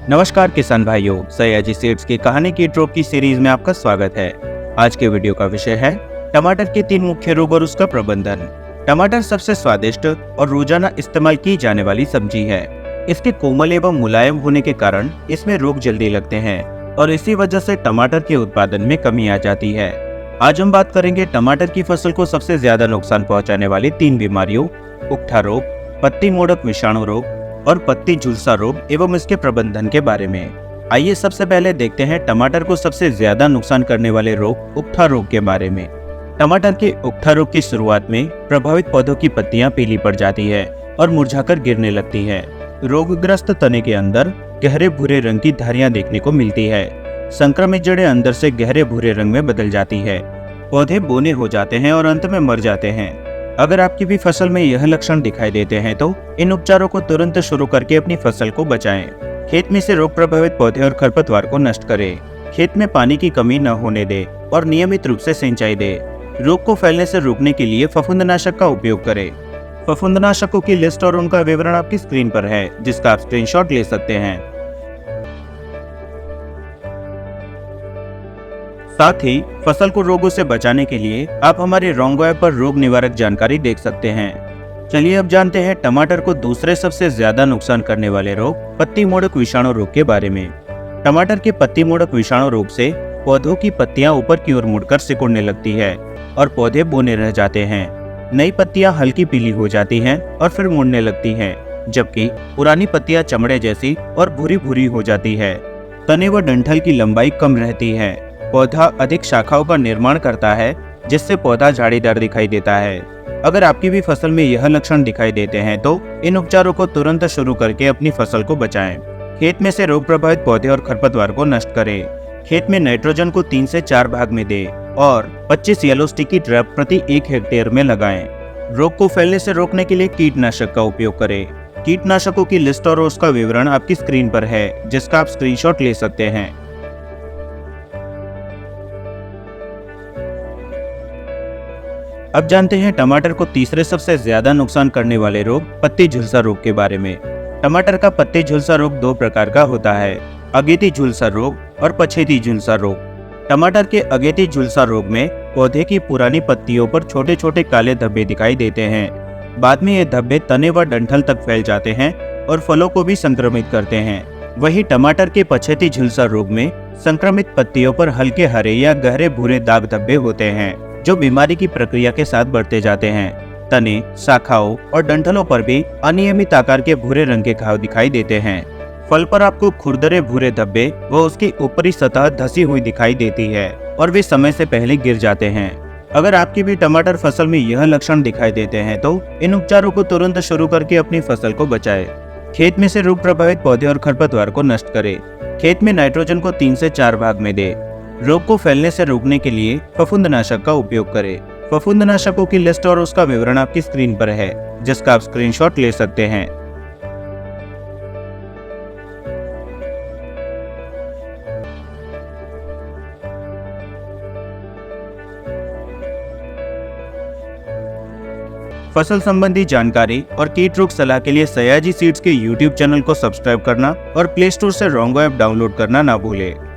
नमस्कार किसान भाइयों, सयाजी सीड्स की कहानी की ड्रॉप की सीरीज में आपका स्वागत है। आज के वीडियो का विषय है टमाटर के 3 मुख्य रोग और उसका प्रबंधन। टमाटर सबसे स्वादिष्ट और रोजाना इस्तेमाल की जाने वाली सब्जी है। इसके कोमल एवं मुलायम होने के कारण इसमें रोग जल्दी लगते हैं और इसी वजह से टमाटर के उत्पादन में कमी आ जाती है। आज हम बात करेंगे टमाटर की फसल को सबसे ज्यादा नुकसान पहुँचाने वाली 3 बीमारियों, उकठा रोग, पत्ती मोड़क विषाणु रोग और पत्ती झुलसा रोग एवं इसके प्रबंधन के बारे में। आइए सबसे पहले देखते हैं टमाटर को सबसे ज्यादा नुकसान करने वाले रोग उकठा रोग के बारे में। टमाटर के उकठा रोग की शुरुआत में प्रभावित पौधों की पत्तियां पीली पड़ जाती है और मुरझाकर गिरने लगती है। रोगग्रस्त तने के अंदर गहरे भूरे रंग की धारियां देखने को मिलती है। संक्रमित जड़ें अंदर से गहरे भूरे रंग में बदल जाती है। पौधे बोने हो जाते हैं और अंत में मर जाते हैं। अगर आपकी भी फसल में यह लक्षण दिखाई देते हैं तो इन उपचारों को तुरंत शुरू करके अपनी फसल को बचाएं। खेत में से रोग प्रभावित पौधे और खरपतवार को नष्ट करें। खेत में पानी की कमी न होने दे और नियमित रूप से सिंचाई दे। रोग को फैलने से रोकने के लिए फफूंदनाशक का उपयोग करें। फफूंदनाशकों की लिस्ट और उनका विवरण आपकी स्क्रीन पर है, जिसका आप स्क्रीनशॉट ले सकते हैं। साथ ही फसल को रोगों से बचाने के लिए आप हमारे रोंगो ऐप पर रोग निवारक जानकारी देख सकते हैं। चलिए अब जानते हैं टमाटर को दूसरे सबसे ज्यादा नुकसान करने वाले रोग पत्ती मोड़क विषाणु रोग के बारे में। टमाटर के पत्ती मोड़क विषाणु रोग से पौधों की पत्तियां ऊपर की ओर मुड़कर सिकुड़ने लगती है और पौधे बोने रह जाते हैं। नई पत्तियां हल्की पीली हो जाती हैं और फिर मुड़ने लगती हैं, जबकि पुरानी पत्तियां चमड़े जैसी और भूरी भूरी हो जाती है। तने व डंठल की लंबाई कम रहती है। पौधा अधिक शाखाओं का निर्माण करता है, जिससे पौधा झाड़ीदार दिखाई देता है। अगर आपकी भी फसल में यह लक्षण दिखाई देते हैं तो इन उपचारों को तुरंत शुरू करके अपनी फसल को बचाएं। खेत में से रोग प्रभावित पौधे और खरपतवार को नष्ट करें। खेत में नाइट्रोजन को 3 से 4 भाग में दें और 25 येलो स्टिकी ट्रैप प्रति 1 हेक्टेयर में लगाएं। रोग को फैलने से रोकने के लिए कीटनाशक का उपयोग करें। कीटनाशकों की लिस्ट और उसका विवरण आपकी स्क्रीन पर है, जिसका आप स्क्रीनशॉट ले सकते हैं। अब जानते हैं टमाटर को तीसरे सबसे ज्यादा नुकसान करने वाले रोग पत्ती झुलसा रोग के बारे में। टमाटर का पत्ती झुलसा रोग 2 प्रकार का होता है, अगेती झुलसा रोग और पछेती झुलसा रोग। टमाटर के अगेती झुलसा रोग में पौधे की पुरानी पत्तियों पर छोटे छोटे काले धब्बे दिखाई देते हैं। बाद में ये धब्बे तने व डंठल तक फैल जाते हैं और फलों को भी संक्रमित करते हैं। वहीं टमाटर के पछेती झुलसा रोग में संक्रमित पत्तियों पर हल्के हरे या गहरे भूरे दाग धब्बे होते हैं, जो बीमारी की प्रक्रिया के साथ बढ़ते जाते हैं। तने, शाखाओं और डंठलों पर भी अनियमित आकार के भूरे रंग के घाव दिखाई देते हैं। फल पर आपको खुरदरे भूरे धब्बे व उसकी ऊपरी सतह धसी हुई दिखाई देती है और वे समय से पहले गिर जाते हैं। अगर आपकी भी टमाटर फसल में यह लक्षण दिखाई देते हैं तो इन उपचारों को तुरंत शुरू करके अपनी फसल को बचाएं। खेत में से रोग प्रभावित पौधे और खरपतवार को नष्ट करें। खेत में नाइट्रोजन को 3 से 4 भाग में दे। रोग को फैलने से रोकने के लिए फफूंदनाशक का उपयोग करें। फफूंदनाशकों की लिस्ट और उसका विवरण आपकी स्क्रीन पर है, जिसका आप स्क्रीनशॉट ले सकते हैं। फसल संबंधी जानकारी और कीट रोग सलाह के लिए सयाजी सीड्स के YouTube चैनल को सब्सक्राइब करना और प्ले स्टोर से रोंगो ऐप डाउनलोड करना ना भूलें।